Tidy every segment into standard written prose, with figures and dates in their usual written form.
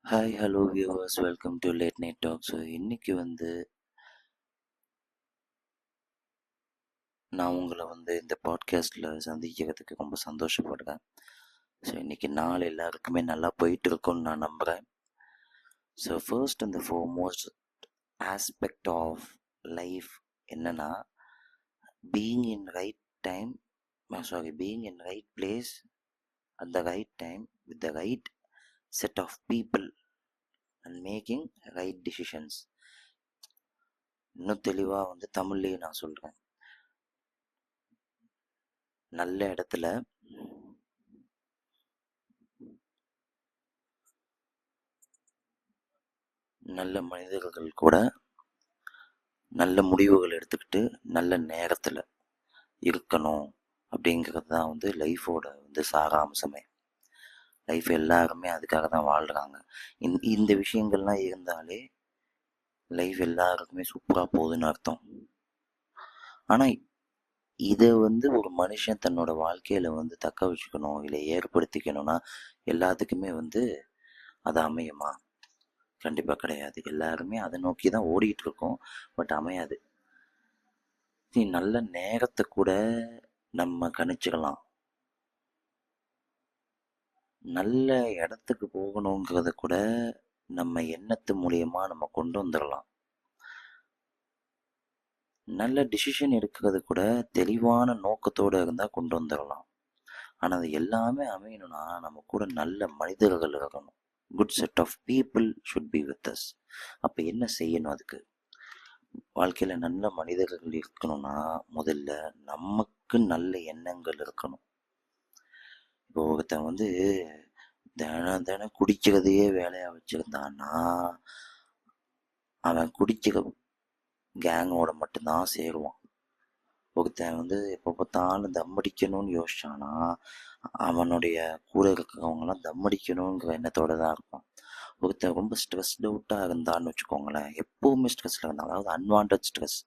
Hi hello viewers, welcome to late night talk. So இன்னைக்கு நான் உங்களை இந்த பாட்காஸ்ட்டில் சந்திக்கிறதுக்கு ரொம்ப சந்தோஷப்படுறேன். ஸோ இன்னைக்கு நாள் எல்லாருக்குமே நல்லா போயிட்டு இருக்கும்னு நான் நம்புகிறேன். So first and foremost aspect of life என்னன்னா, being in right time being in right place at the right time with the right set of people and making right decisions. இன்னும் தெளிவாக தமிழ்லேயே நான் சொல்கிறேன். நல்ல இடத்துல நல்ல மனிதர்கள் கூட நல்ல முடிவுகள் எடுத்துக்கிட்டு நல்ல நேரத்தில் இருக்கணும் அப்படிங்கிறது தான் லைஃபோட சாராம்சமே. லைஃப் எல்லாருமே அதுக்காக தான் வாழ்கிறாங்க. இந்த விஷயங்கள்லாம் இருந்தாலே லைஃப் எல்லாருக்குமே சூப்பராக போகுதுன்னு அர்த்தம். ஆனால் இதை ஒரு மனுஷன் தன்னோட வாழ்க்கையில் தக்க வச்சுக்கணும் இல்லை ஏற்படுத்திக்கணும்னா எல்லாத்துக்குமே அது அமையுமா? கண்டிப்பாக கிடையாது. எல்லாருமே அதை நோக்கி தான் ஓடிட்டு இருக்கோம், பட் அமையாது. நல்ல நேரத்தை கூட நம்ம கணிச்சுக்கலாம். நல்ல இடத்துக்கு போகணுங்கிறத கூட நம்ம எண்ணத்து மூலியமா நம்ம கொண்டு வந்துடலாம். நல்ல டிசிஷன் எடுக்கிறது கூட தெளிவான நோக்கத்தோடு இருந்தால் கொண்டு வந்துடலாம். ஆனால் அது எல்லாமே அமையணும்னா நம்ம கூட நல்ல மனிதர்கள் இருக்கணும். Good set of people should be with us. அப்போ என்ன செய்யணும்? அதுக்கு வாழ்க்கையில் நல்ல மனிதர்கள் இருக்கணும்னா முதல்ல நமக்கு நல்ல எண்ணங்கள் இருக்கணும். இப்போ ஒருத்தன் தினம் தினம் குடிக்கிறதையே வேலையாக வச்சுருந்தான்னா அவன் குடிக்கிற கேங்கோட மட்டும்தான் சேருவான். ஒருத்தன் எப்போ பார்த்தாலும் தம் அடிக்கணும்னு யோசிச்சானா அவனுடைய கூட இருக்கிறவங்களாம் தம் அடிக்கணுங்கிற எண்ணத்தோட தான் இருப்பான். ஒருத்தன் ரொம்ப ஸ்ட்ரெஸ்ட் அவுட்டாக இருந்தான்னு வச்சுக்கோங்களேன், எப்போவுமே ஸ்ட்ரெஸ்ஸில் இருந்தான், அதாவது அன்வான்ட் ஸ்ட்ரெஸ்,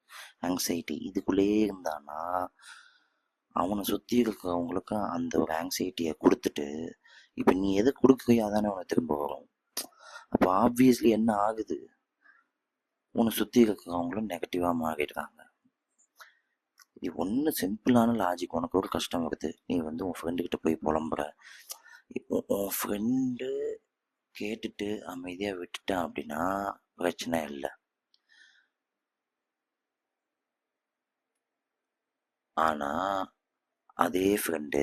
ஆங்ஸைட்டி இதுக்குள்ளேயே இருந்தான்னா அவனை சுற்றி இருக்கிறவங்களுக்கு அந்த ஒரு ஆங்ஸைட்டியை கொடுத்துட்டு இப்போ நீ எதை கொடுக்குறியா தானே அவனை திரும்ப வரும். அப்போ ஆப்வியஸ்லி என்ன ஆகுது? உன்னை சுற்றி இருக்கிறவங்களும் நெகட்டிவாக மாறிடுறாங்க. இது ஒன்று சிம்பிளான லாஜிக். உனக்கு ஒரு கஷ்டம் வருது, நீ உன் ஃப்ரெண்டுக்கிட்ட போய் புலம்புற. இப்போ உன் ஃப்ரெண்டு கேட்டுட்டு அமைதியாக விட்டுட்டான் அப்படின்னா பிரச்சனை இல்லை. ஆனால் அதே ஃப்ரெண்டு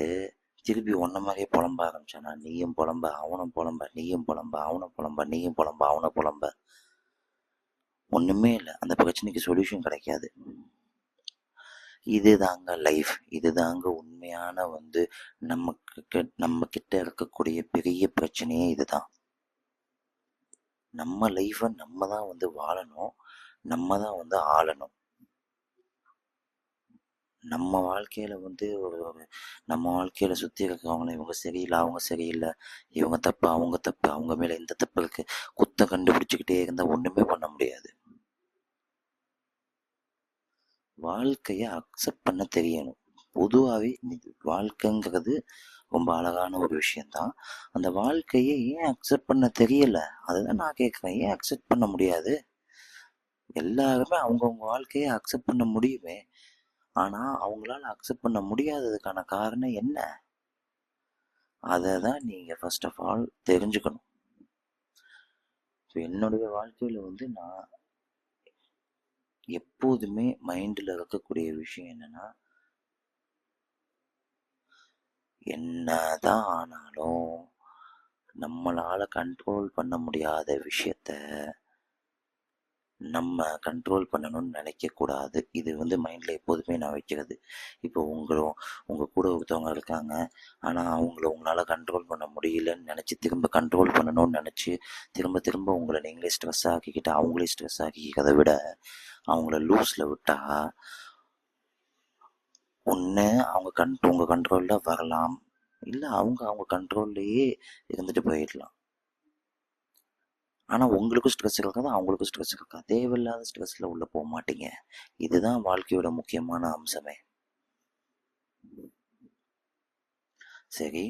திருப்பி ஒன்றை மாதிரியே புலம்ப ஆரம்பிச்சானா நீயும் புலம்ப, அவனும் புலம்ப, நீயும் புலம்ப, அவனும் புலம்ப, நீயும் புலம்ப, அவனை புலம்ப, ஒன்றுமே இல்லை. அந்த பிரச்சனைக்கு சொல்யூஷன் கிடைக்காது. இதுதாங்க லைஃப். இதுதாங்க உண்மையான நம்ம கிட்ட இருக்கக்கூடிய பெரிய பிரச்சனையே இதுதான். நம்ம லைஃப்பை நம்ம தான் வாழணும், நம்ம தான் ஆளணும். நம்ம வாழ்க்கையில நம்ம வாழ்க்கையில சுற்றி இருக்கிறவங்கள இவங்க சரியில்லை, அவங்க சரியில்லை, இவங்க தப்பு, அவங்க தப்பு, அவங்க மேல எந்த தப்பு இருக்கு, குத்தம் கண்டுபிடிச்சுக்கிட்டே இருந்தால் ஒன்றுமே பண்ண முடியாது. வாழ்க்கையை அக்செப்ட் பண்ண தெரியணும். பொதுவாகவே வாழ்க்கைங்கிறது ரொம்ப அழகான ஒரு விஷயந்தான். அந்த வாழ்க்கையை ஏன் அக்செப்ட் பண்ண தெரியல? அதுதான் நான் கேட்குறேன். ஏன் அக்செப்ட் பண்ண முடியாது? எல்லாருமே அவங்கவுங்க வாழ்க்கையை அக்செப்ட் பண்ண முடியுமே. ஆனால் அவங்களால அக்செப்ட் பண்ண முடியாததுக்கான காரணம் என்ன? அதை தான் நீங்கள் ஃபர்ஸ்ட் ஆஃப் ஆல் தெரிஞ்சுக்கணும். ஸோ என்னுடைய வாழ்க்கையில் நான் எப்போதுமே மைண்டில் இருக்கக்கூடிய விஷயம் என்னன்னா, என்னதான் ஆனாலும் நம்மளால கண்ட்ரோல் பண்ண முடியாத விஷயத்த நம்ம கண்ட்ரோல் பண்ணணும்னு நினைக்கக்கூடாது. இது மைண்டில் எப்போதுமே நான் வைக்கிறது. இப்போ உங்கள் கூட ஒருத்தவங்க இருக்காங்க, ஆனால் உங்களால் கண்ட்ரோல் பண்ண முடியலன்னு நினச்சி திரும்ப கண்ட்ரோல் பண்ணணும்னு நினச்சி திரும்ப திரும்ப உங்களை நீங்களே ஸ்ட்ரெஸ் ஆக்கிக்கிட்டு அவங்களே ஸ்ட்ரெஸ் ஆக்கிக்கிறத விட அவங்கள லூஸில் விட்டால் ஒன்று அவங்க உங்கள் கண்ட்ரோலில் வரலாம், இல்லை அவங்க கண்ட்ரோல்லையே இருந்துட்டு போயிடலாம். ஆனால் உங்களுக்கும் ஸ்ட்ரெஸ் இருக்காது, அவங்களுக்கும் ஸ்ட்ரெஸ் இருக்காது. தேவையில்லாத ஸ்ட்ரெஸ்ஸில் உள்ளே போக மாட்டீங்க. இதுதான் வாழ்க்கையோட முக்கியமான அம்சமே. சரி,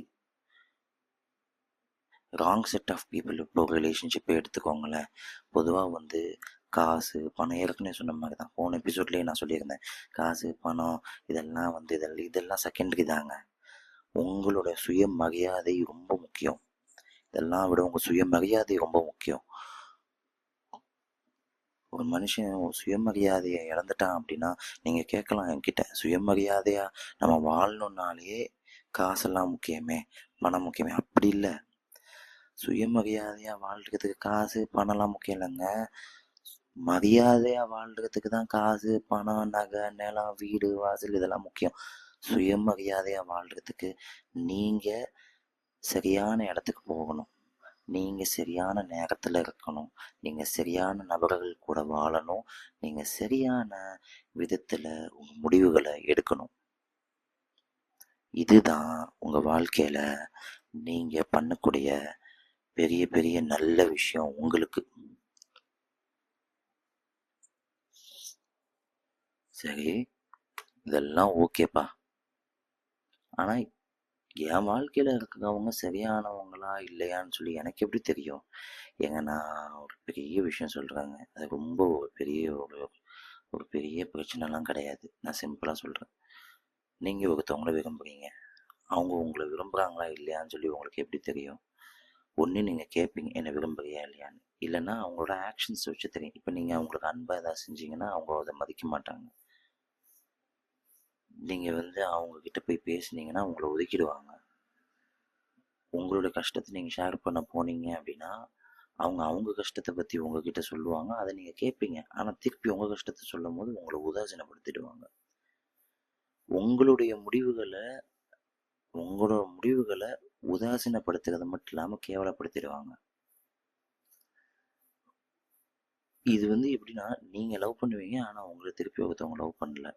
ராங் செட் ஆஃப் பீப்புள். இப்போ ரிலேஷன்ஷிப்பே எடுத்துக்கோங்களேன். பொதுவாக வந்து காசு பணம் ஏற்கனவே சொன்ன மாதிரி தான், போன எபிசோட்லேயே நான் சொல்லியிருந்தேன். காசு பணம் இதெல்லாம் வந்து இதெல்லாம் செகண்டரி தாங்க. உங்களோட சுயமரியாதை ரொம்ப முக்கியம். இதெல்லாம் விட உங்கள் சுயமரியாதை ரொம்ப முக்கியம். ஒரு மனுஷன் சுயமரியாதையை இழந்துட்டான் அப்படின்னா, நீங்கள் கேட்கலாம் என்கிட்ட, சுயமரியாதையா நம்ம வாழணுன்னாலே காசெல்லாம் முக்கியமே, பணம் முக்கியமே. அப்படி இல்லை. சுயமரியாதையா வாழ்றதுக்கு காசு பணம்லாம் முக்கியம் இல்லைங்க. மரியாதையா வாழ்றதுக்கு தான் காசு பணம் நகை நிலம் வீடு வாசல் இதெல்லாம் முக்கியம். சுயமரியாதையா வாழ்றதுக்கு நீங்க சரியான இடத்துக்கு போகணும், நீங்க சரியான நேரத்துல இருக்கணும், நீங்க சரியான நபர்கள் கூட வாழணும், நீங்க சரியான விதத்துல உங்க முடிவுகளை எடுக்கணும். இதுதான் உங்க வாழ்க்கையில நீங்க பண்ணக்கூடிய பெரிய பெரிய நல்ல விஷயம் உங்களுக்கு. சரி, இதெல்லாம் ஓகேப்பா. ஆனா என் வாழ்க்கையில இருக்கிறவங்க சரியானவங்களா இல்லையான்னு சொல்லி எனக்கு எப்படி தெரியும்? ஏங்க, நான் ஒரு பெரிய விஷயம் சொல்றேங்க. அது ரொம்ப ஒரு பெரிய பிரச்சனைலாம் கிடையாது. நான் சிம்பிளா சொல்றேன். நீங்க ஒருத்தவங்கள விரும்புறீங்க, அவங்க உங்களை விரும்புறாங்களா இல்லையான்னு சொல்லி உங்களுக்கு எப்படி தெரியும்? ஒன்று நீங்கள் கேட்பீங்க, என்னை விரும்புறியா இல்லையான்னு. இல்லைன்னா அவங்களோட ஆக்ஷன்ஸ் வச்சு தெரியும். இப்போ நீங்கள் அவங்களுக்கு அன்பாக ஏதாவது செஞ்சீங்கன்னா அவங்க அதை மதிக்க மாட்டாங்க. நீங்கள் வந்து அவங்க கிட்ட போய் பேசுனீங்கன்னா அவங்கள ஒதுக்கிடுவாங்க. உங்களோட கஷ்டத்தை நீங்கள் ஷேர் பண்ண போனீங்க அப்படின்னா அவங்க கஷ்டத்தை பற்றி உங்ககிட்ட சொல்லுவாங்க, அதை நீங்கள் கேட்பீங்க. ஆனால் திருப்பி உங்கள் கஷ்டத்தை சொல்லும் போது உங்களை உதாசீனப்படுத்திடுவாங்க. உங்களுடைய முடிவுகளை உதாசீனப்படுத்துறது மட்டும் இல்லாமல் கேவலப்படுத்திடுவாங்க. இது வந்து எப்படின்னா, நீங்க லவ் பண்ணுவீங்க, ஆனா உங்களை திருப்பி ஒருத்தவங்க லவ் பண்ணல.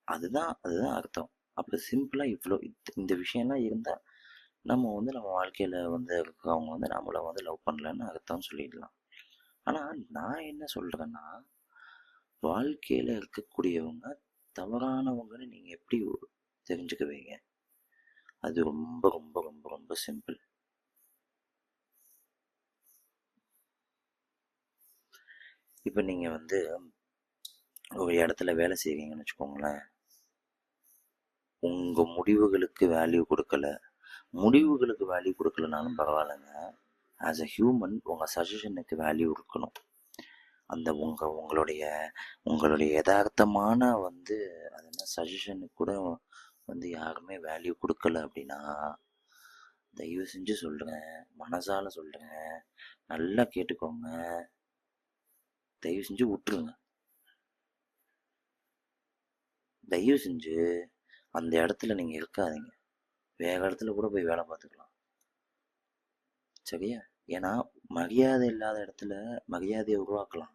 அதுதான் அர்த்தம். அப்ப சிம்பிளா இந்த விஷயம்லாம் இருந்தா நம்ம வந்து நம்ம வாழ்க்கையில வந்து இருக்கவங்க வந்து நம்மள வந்து லவ் பண்ணலன்னு அர்த்தம் சொல்லிடலாம். ஆனா நான் என்ன சொல்றேன்னா, வாழ்க்கையில இருக்கக்கூடியவங்க தவறானவங்கன்னு நீங்க எப்படி தெரிஞ்சுக்குவீங்க? அது ரொம்ப ரொம்ப ரொம்ப ரொம்ப சிம்பிள். இப்ப நீங்க வந்து ஒரு இடத்துல வேலை செய்றீங்கன்னு வச்சுக்கோங்களேன். உங்க முடிவுகளுக்கு வேல்யூ கொடுக்கலனாலும் பரவாயில்லைங்க. ஆஸ் அ ஹியூமன் உங்கள் சஜஷனுக்கு வேல்யூ இருக்கணும். அந்த உங்களுடைய யதார்த்தமான வந்து அது என்ன சஜஷனுக்கு கூட வந்து யாருமே வேல்யூ கொடுக்கல அப்படின்னா, தயவு செஞ்சு சொல்கிறேன், மனசால சொல்கிறேன், நல்லா கேட்டுக்கோங்க, தயவு செஞ்சு விட்டுருங்க. தயவு செஞ்சு அந்த இடத்துல நீங்கள் இருக்காதீங்க. வேற இடத்துல கூட போய் வேலை பார்த்துக்கலாம், சரியா? ஏன்னா மரியாதை இல்லாத இடத்துல மரியாதையை உருவாக்கலாம்.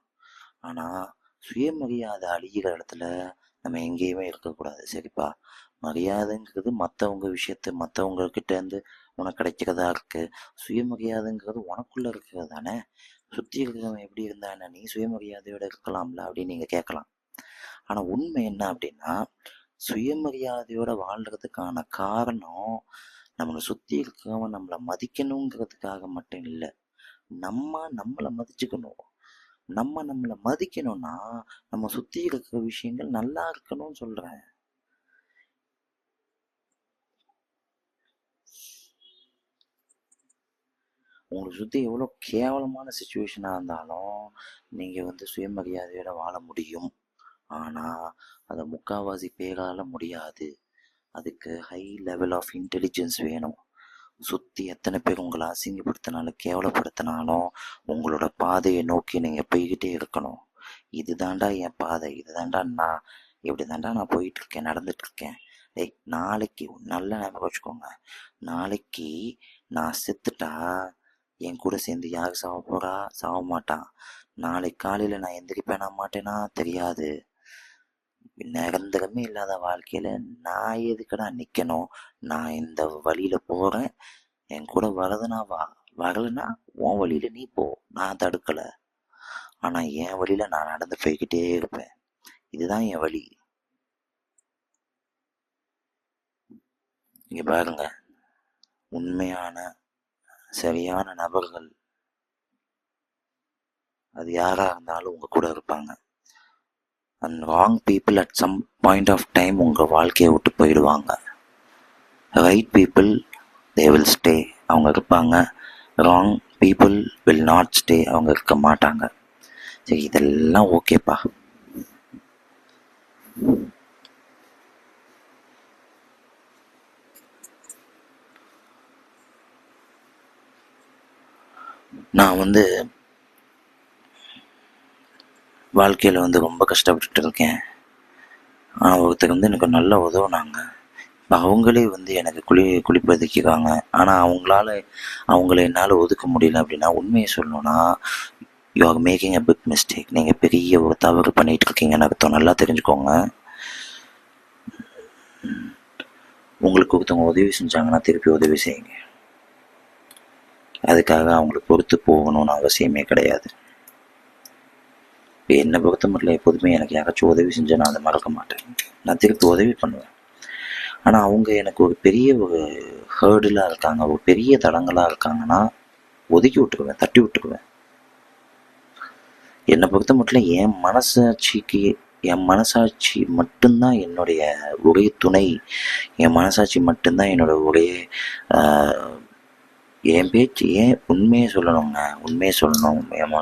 ஆனால் சுயமரியாதை அழிகிற இடத்துல நம்ம எங்கேயுமே இருக்கக்கூடாது, சரிப்பா? மரியாதைங்கிறது மற்றவங்க கிட்ட இருந்து உனக்கு கிடைக்கிறதா இருக்கு. சுயமரியாதைங்கிறது உனக்குள்ள இருக்கிறது தானே. சுற்றி இருக்கிறவன் எப்படி இருந்தானே, நீ சுயமரியாதையோட இருக்கலாம்ல அப்படின்னு நீங்க கேட்கலாம். ஆனா உண்மை என்ன அப்படின்னா, சுயமரியாதையோட வாழ்றதுக்கான காரணம் நம்மளை சுத்தி இருக்கிறவன் நம்மளை மதிக்கணுங்கிறதுக்காக மட்டும் இல்லை, நம்மளை மதிச்சுக்கணும். நம்மளை மதிக்கணும்னா நம்ம சுத்தி இருக்கிற விஷயங்கள் நல்லா இருக்கணும்னு சொல்றேன். உங்களை சுத்தி எவ்வளவு கேவலமான சுச்சுவேஷனா இருந்தாலும் நீங்க வந்து சுயமரியாதையோட வாழ முடியும். ஆனா அதை முக்காவாசி பேரால முடியாது. அதுக்கு ஹை லெவல் ஆஃப் இன்டெலிஜென்ஸ் வேணும். சுத்தி எத்தனை பேர் உங்களை அசிங்கப்படுத்தினாலும் கேவலப்படுத்தினாலும் உங்களோட பாதையை நோக்கி நீங்க போய்கிட்டே இருக்கணும். இதுதாண்டா என் பாதை, இப்படி தாண்டா நான் போயிட்டு இருக்கேன், நடந்துட்டு இருக்கேன். நாளைக்கு நல்ல ஞாபகம் வச்சுக்கோங்க, நாளைக்கு நான் செத்துட்டா என் கூட சேர்ந்து யாரு சாவ மாட்டான். நாளைக்கு காலையில நான் எந்திரிப்பேனா மாட்டேனா தெரியாது. நிரந்தரமே இல்லாத வாழ்க்கையில நான் எதுக்கடா நிக்கணும்? நான் இந்த வழியில போறேன், என் கூட வரதுனா வா, வரலன்னா உன் வழியில நீ போ, நான் தடுக்கல. ஆனா என் வழியில நான் நடந்து போய்கிட்டே இருப்பேன். இதுதான் என் வழி. இங்க பாருங்க, உண்மையான சரியான நபர்கள், அது யாராக இருந்தாலும் உங்கள் கூட இருப்பாங்க. And wrong people at some point of time உங்கள் வாழ்க்கையை விட்டு போயிடுவாங்க. Right people they will stay, அவங்க இருப்பாங்க. Wrong people will not stay, அவங்க இருக்க மாட்டாங்க. சரி, இதெல்லாம் ஓகேப்பா. நான் வாழ்க்கையில் ரொம்ப கஷ்டப்பட்டுட்டு இருக்கேன். ஆனால் ஒருத்தர் எனக்கு நல்லா உதவுனாங்க. இப்போ அவங்களே எனக்கு குளிப்பதுக்காங்க. ஆனால் அவங்கள என்னால் ஒதுக்க முடியல. அப்படின்னா உண்மையை சொல்லணும்னா, you are making a big mistake. நீங்கள் பெரிய ஒரு தவறு பண்ணிகிட்டு இருக்கீங்கன்னு அர்த்தம். நல்லா தெரிஞ்சுக்கோங்க. உங்களுக்கு ஒருத்தவங்க உதவி செஞ்சாங்கன்னா திருப்பி உதவி செய்யுங்க. அதுக்காக அவங்களுக்கு பொறுத்து போகணும்னு அவசியமே கிடையாது. என்னை பொறுத்த மட்டும் எப்போதுமே எனக்கு யாராச்சும் உதவி செஞ்சா நான் அதை மறக்க மாட்டேன். நான் திருப்பி உதவி பண்ணுவேன். ஆனால் அவங்க எனக்கு ஒரு பெரிய ஒரு ஹேர்டிலாக இருக்காங்க, ஒரு பெரிய தடங்களாக இருக்காங்கன்னா ஒதுக்கி விட்டுருவேன், தட்டி விட்டுருவேன். என்னை பொறுத்த மட்டும் என் மனசாட்சி மட்டும்தான் என்னுடைய ஒரே துணை. என் மனசாட்சி மட்டும்தான் என்னோட ஒரே என் பேச்சு. ஏன் உண்மையை சொல்லணுங்க, உண்மையை சொல்லணும். என்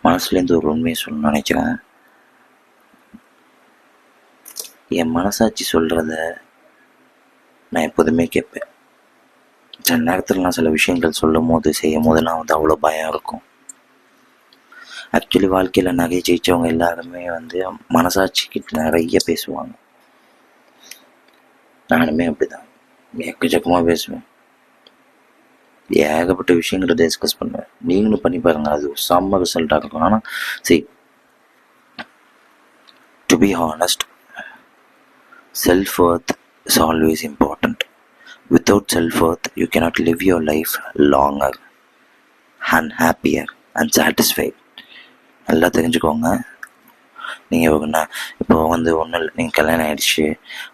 மனசுலேருந்து ஒரு உண்மையை சொல்லணும்னு நினைக்கிறேன். என் மனசாட்சி சொல்கிறத நான் எப்போதுமே கேட்பேன். சில நேரத்தில் நான் சில விஷயங்கள் சொல்லும் போது செய்யும் போதெல்லாம் அவ்வளோ பயம் இருக்கும். ஆக்சுவலி வாழ்க்கையில் நிறைய ஜெயித்தவங்க எல்லாருமே மனசாட்சிக்கிட்ட நிறைய பேசுவாங்க. நானுமே அப்படிதான் எக்கச்சக்கமாக பேசுவேன். ஏகப்பட்ட விஷயங்களை டிஸ்கஸ் பண்ணுவேன். நீங்களும் பண்ணி பாருங்க, அது செம்ம ரிசல்ட்டாக இருக்கும். ஆனால் சரி, to be honest, self-worth is always important. Without self-worth, you cannot live your life longer and happier and satisfied. நல்லா தெரிஞ்சுக்கோங்க. நீங்கள் இப்போ ஒன்றும் இல்லை, நீங்கள் கல்யாணம் ஆகிடுச்சு,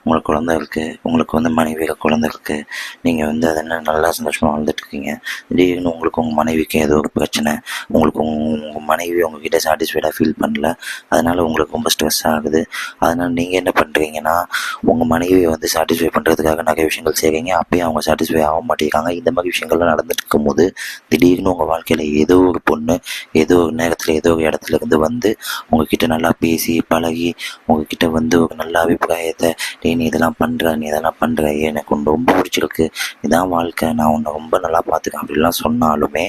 உங்களுக்கு குழந்தை இருக்குது, உங்களுக்கு மனைவிக்கு குழந்தை இருக்குது, நீங்கள் அதை நல்லா சந்தோஷமாக வாழ்ந்துட்டுருக்கீங்க. திடீர்னு உங்களுக்கு உங்கள் மனைவிக்கு ஏதோ ஒரு பிரச்சனை, உங்களுக்கு உங்கள் மனைவி உங்ககிட்ட சாட்டிஸ்ஃபைடாக ஃபீல் பண்ணல, அதனால் உங்களுக்கு ரொம்ப ஸ்ட்ரெஸ் ஆகுது. அதனால் நீங்கள் என்ன பண்ணுறீங்கன்னா, உங்கள் மனைவியை சாட்டிஸ்ஃபை பண்ணுறதுக்காக நிறைய விஷயங்கள் செய்கிறீங்க. அப்போயே அவங்க சாட்டிஸ்ஃபை ஆக மாட்டேங்கிறாங்க. இந்த மாதிரி விஷயங்கள்லாம் நடந்துட்டு இருக்கும்போது திடீர்னு உங்கள் வாழ்க்கையில் ஏதோ ஒரு பொண்ணு ஏதோ ஒரு நேரத்தில் ஏதோ ஒரு இடத்துல இருந்து உங்ககிட்ட நல்லா பேசி பழகி உங்ககிட்ட ஒரு நல்ல அபிப்பிராயத்தை, நீ இதெல்லாம் பண்ணுற எனக்கு ரொம்ப பிடிச்சிருக்கு, இதான் வாழ்க்கை, நான் உன்னை ரொம்ப நல்லா பார்த்துக்கேன் அப்படிலாம் சொன்னாலுமே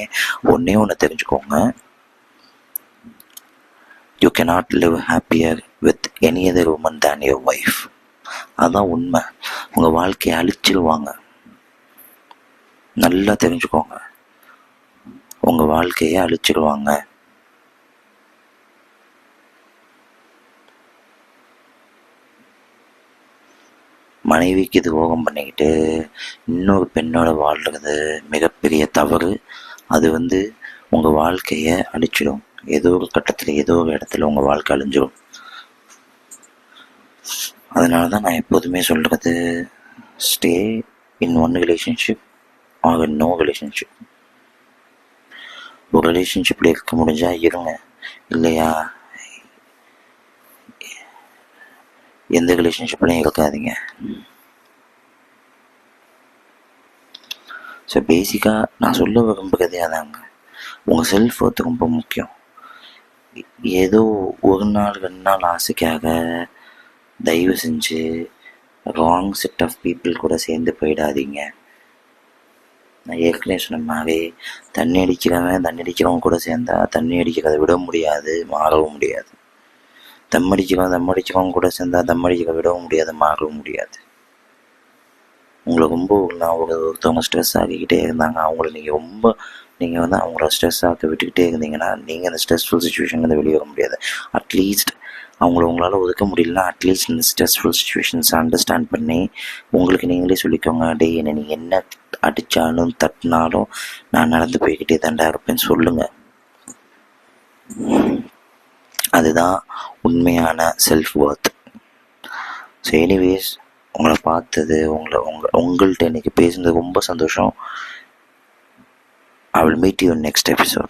ஒன்னே ஒன்று தெரிஞ்சுக்கோங்க, you cannot live happier with any other woman than your wife. அதான் உண்மை. உங்கள் வாழ்க்கையை அழிச்சிருவாங்க. நல்லா தெரிஞ்சுக்கோங்க, உங்கள் வாழ்க்கையை அழிச்சிருவாங்க. மனைவிக்கு துரோகம் பண்ணிக்கிட்டு இன்னொரு பெண்ணோட வாழ்கிறது மிகப்பெரிய தவறு. அது உங்கள் வாழ்க்கையை அழிச்சிடும். ஏதோ ஒரு கட்டத்தில் ஏதோ ஒரு இடத்துல உங்கள் வாழ்க்கை அழிஞ்சிடும். அதனால தான் நான் எப்போதுமே சொல்கிறது, stay in one relationship or in no relationship. ஒரு ரிலேஷன்ஷிப்பில் இருக்க முடிஞ்சால் இருங்க, இல்லையா எந்த ரிலேஷன்ஷிப்லையும் இருக்காதீங்க. ஸோ பேசிக்காக நான் சொல்ல விரும்புகிறதே அதாங்க, உங்கள் செல்ஃப் ஒர்த் ரொம்ப முக்கியம். ஏதோ ஒரு நாள் 2 நாள் ஆசைக்காக தயவு செஞ்சு ராங் செட் ஆஃப் பீப்புள் கூட சேர்ந்து போயிடாதீங்க. நான் ஏற்கனவே சொன்ன மாதிரி தண்ணி அடிக்கிறவங்க கூட சேர்ந்தா தண்ணி அடிக்கிறத விட முடியாது, மாறவும் முடியாது. தம் அடிக்கிறவங்க கூட சேர்ந்தா தம் அடிக்கிறத விடவும் முடியாது, மாறவும் முடியாது. உங்களை ரொம்ப ஒருத்தவங்க ஸ்ட்ரெஸ் ஆகிக்கிட்டே இருந்தாங்க, நீங்கள் அவங்கள ஸ்ட்ரெஸ் ஆக்க விட்டுக்கிட்டே இருந்தீங்கன்னா நீங்கள் அந்த ஸ்ட்ரெஸ்ஃபுல் சுச்சுவேஷன்லேருந்து வெளியே வர முடியாது. அட்லீஸ்ட் உங்களால் ஒதுக்க முடியலன்னா அட்லீஸ்ட் இந்த ஸ்ட்ரெஸ்ஃபுல் சுச்சுவேஷன்ஸை அண்டர்ஸ்டாண்ட் பண்ணி உங்களுக்கு நீங்களே சொல்லிக்கோங்க, என்னை நீ என்ன அடித்தாலும் தட்டினாலும் நான் நடந்து போய்கிட்டே தாண்டா இருப்பேன்னு சொல்லுங்கள். அதுதான் உண்மையான செல்ஃப் ஒர்த். ஸோ எனிவேஸ், உங்களை பார்த்தது உங்கள்கிட்ட இன்றைக்கி பேசுனது ரொம்ப சந்தோஷம். I will meet you in next episode.